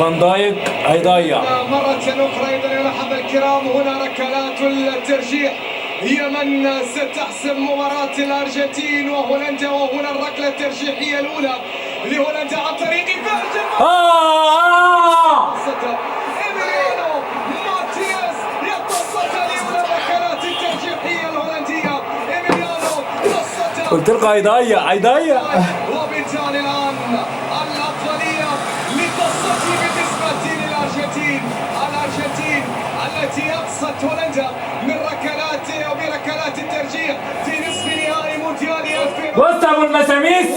فان دايك هيضيع مرة أخرى. إذا يا الأحبة الكرام هنا ركلات الترجيح هي من ستحسم مباراة الأرجنتين وهولندا، وهنا الركلة الترجيحية الأولى لهولندا عن طريق فيرجن إيميليانو مارتينيز يتصدى لأولى الركلات الترجيحية الهولندية. إيميليانو تصدى، قلت لك هيضيع وبالتالي الآن الأفضلية للتصدي بالنسبة للأرجنتين. الأرجنتين التي أقصت هولندا من ركلات وبركلات الترجيح في نصف نهائي مونديال 2000. بص ابو المساميس،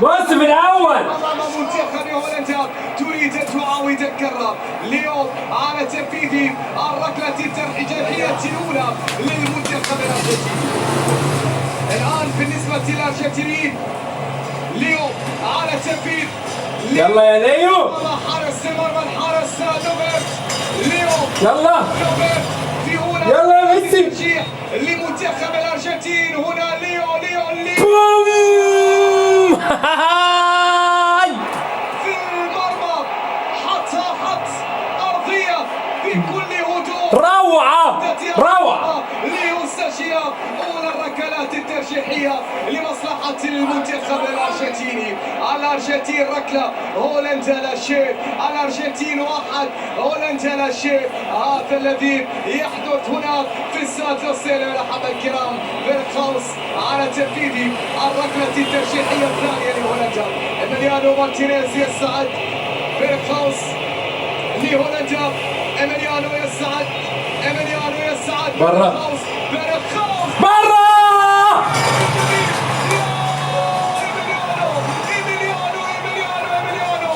بص من الاول امام منتخب هولندا تريد ان تعاود الكره اليوم على تنفيذ الركله الترجيحيه الاولى للمنتخب الارجنتيني. الان بالنسبه للارجنتينيين اليوم على تنفيذ يلا يا ليو، حارس المرمى الحارس نوفيرت. اليوم يلا نوفيرت في اولى يلا يا ميسي ترجيح لمنتخب الارجنتين. هنا ليو بوم في المرمى حط ارضيه بكل هدوء، روعة ليستشهد اولى الركلات الترجيحيه لمصلحه المنتخب الارجنتيني. الارجنتين ركله، هولندا لا شيء. الارجنتين واحد، هولندا لا شيء. هذا الذي يحدث هنا في الساد لوسيل يا الاحبه الكرام. فيرخاوس على تنفيذ الركله الترجيحيه الثانيه لهولندا. إيميليانو مارتينيز يسعد، فيرخاوس لهولندا. إيميليانو يسعد، إيميليانو يسعد، برا فيرخاوس برا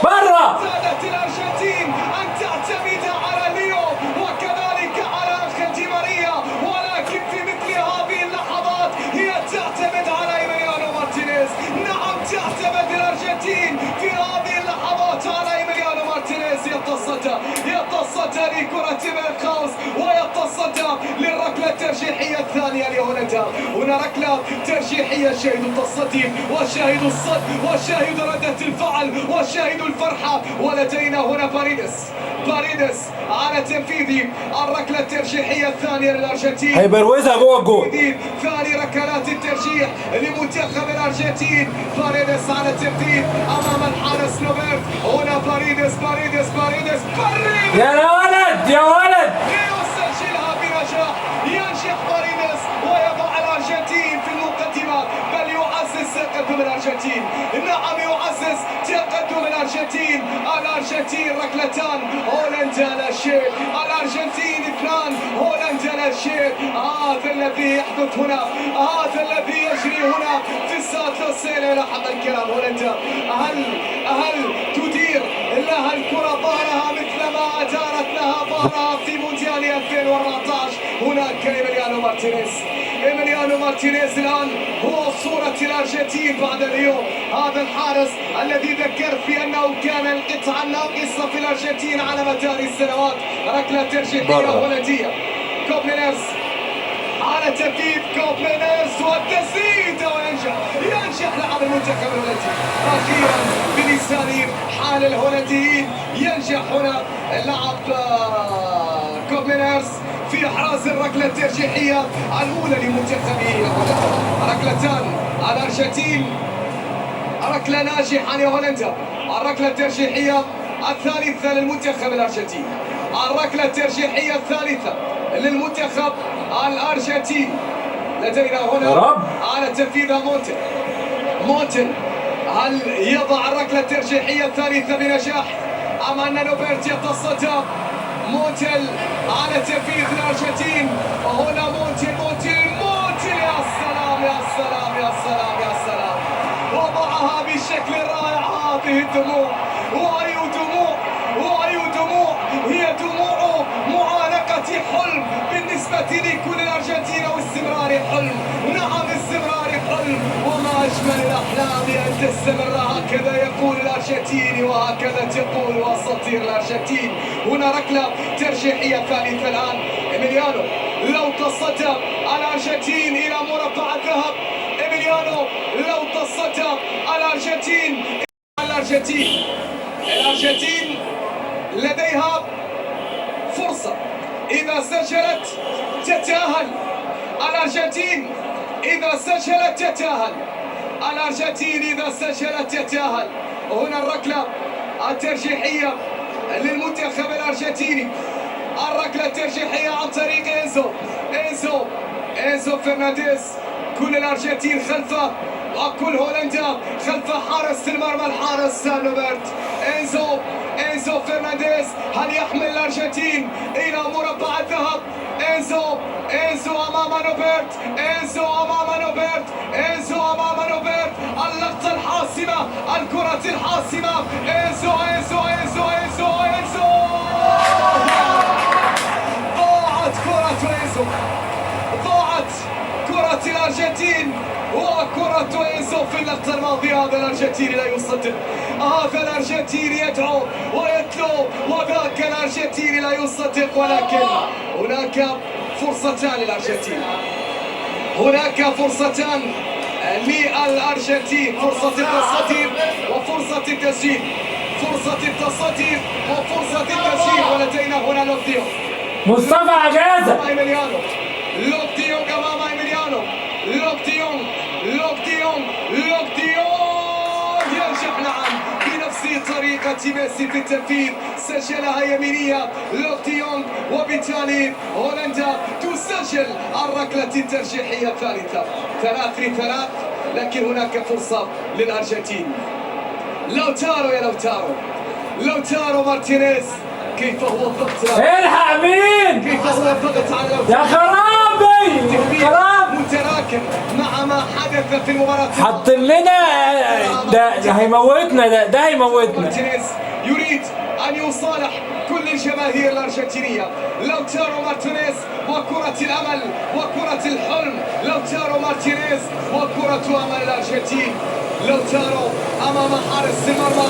برا. زادت الأرجنتين أن تعتمد على ليو وكذلك على أنخيل دي ماريا، ولكن في مثل هذه اللحظات هي تعتمد على إيميليانو مارتينيز. نعم تعتمد الأرجنتين في هذه اللحظات على إيميليانو مارتينيز. يتصدى لكرة فيرخاوس ويتصدى للركلة الترجيحية الثانية لهولندا. هنا ركلة ترجيحية، شاهد التصدي وشاهد الصد وشاهد ردة الفعل وشاهد الفرحة. ولدينا هنا باريدس على تنفيذ الركلة الترجيحية الثانية للأرجنتين. هيبروزها جوه الجول. ثاني ركلات الترجيح لمنتخب الأرجنتين. باريدس على التنفيذ أمام الحارس نوفيرت. هنا باريدس يا ولد يسجلها بنجاح. ينجح باريدس ويضع الأرجنتين في المقدمة، بل يعزز تقدم الأرجنتين. نعم يعزز تقدم الأرجنتين. الأرجنتين ركلتان، هولندا لا شيء. الأرجنتين 2، هولندا لا شيء. هذا الذي يحدث هنا، هذا الذي يجري هنا في الساد لوسيل يا أحبة الكرام. هولندا هل تدير لها الكرة ظهرها مثلما أدارت لها ظهرها في مونديال 2014؟ هناك إيميليانو مارتينيز الآن هو صورة الأرجنتين بعد اليوم. هذا الحارس الذي ذكرت بأنه كان القطعة الناقصة في الأرجنتين على مدار السنوات. ركلة ترجيحية هولندية. كوبلينرز على تنفيذ كوبلينرز والتسديد وينجح لاعب المنتخب الهولندي. أخيرا بلسان حال الهولنديين ينجح هنا اللاعب كوبلينرز في إحراز الركلة الترجيحية الأولى لمنتخب هولندا. ركلتان الأرجنتين، ركلة ناجحة لهولندا. الركلة الترجيحية الثالثة للمنتخب الأرجنتيني. الركلة الترجيحية الثالثة للمنتخب الأرجنتيني. لدينا هنا على تنفيذ مونتن. هل يضع الركلة الترجيحية الثالثة بنجاح أم أن نوفيرت يتصدى؟ مونتل على تنفيذ الأرجنتين. وهنا مونتل يا سلام وضعها بشكل رائع. هذه الدموع، وأي دموع هي دموع معانقة حلم بالنسبة لكل الأرجنتين، واستمرار حلم. نعم استمرار حلم، وما أجمل الأحلام أن تستمر. هكذا يقول الأرجنتيني وهكذا تقول أساطير الأرجنتين. هنا ركلة ترجيحية ثالثة الآن. إيميليانو لو تصدى الأرجنتين إلى مربع الذهب. إيميليانو لو تصدى الأرجنتين الأرجنتين لديها فرصة، إذا سجلت تتأهل الأرجنتين، إذا سجلت تتأهل الأرجنتين، إذا سجلت تتأهل. هنا الركلة الترجيحية للمنتخب الأرجنتيني، الركلة الترجيحية عن طريق إنزو فرنانديز. كل الأرجنتين خلفه وكل هولندا خلف حارس المرمى الحارس روبرت إنزو فرنانديز. هل يحمل الأرجنتين إلى مربع الذهب؟ إنزو أمام روبرت، إنزو أمام روبرت، اللقطة الحاسمة، الكرة الحاسمة، إنزو ضاعت كرة إنزو، ضاعت كرة الأرجنتين وكرة إنزو في اللقطة الماضية. هذا الأرجنتيني لا يصدق، هذا الأرجنتيني يدعو ويتلو، وذاك الأرجنتيني لا يصدق. ولكن هناك فرصتان للأرجنتين، هناك فرصتان للأرجنتين، فرصة التصدي وفرصة التسجيل، فرصة التصدي وفرصة التسجيل. ولدينا هنا لوك ديونغ، مصطفى عجازة، لوك ديونغ أمام إيميليانو، لوك ديونغ ينجح نعم بنفس طريقة ميسي في التنفيذ، سجلها يمينية لوك ديونغ، وبالتالي هولندا تسجل الركلة الترجيحية الثالثة. 3-3، لكن هناك فرصة للأرجنتين. لوتارو مارتينيز، كيف هو الضغط، الحق مين؟ كيف هو الضغط على لوتارو، يا خرابي متراكم مع ما حدث في المباراة. حط لنا ده هيموتنا، ده هيموتنا. مارتينيز يريد أن يصالح كل الجماهير الأرجنتينية. لوتارو مارتينيز وكرة الأمل وكرة الحلم، لوتارو مارتينيز وكرة أمل الأرجنتين. لوتارو أمام حارس المرمى.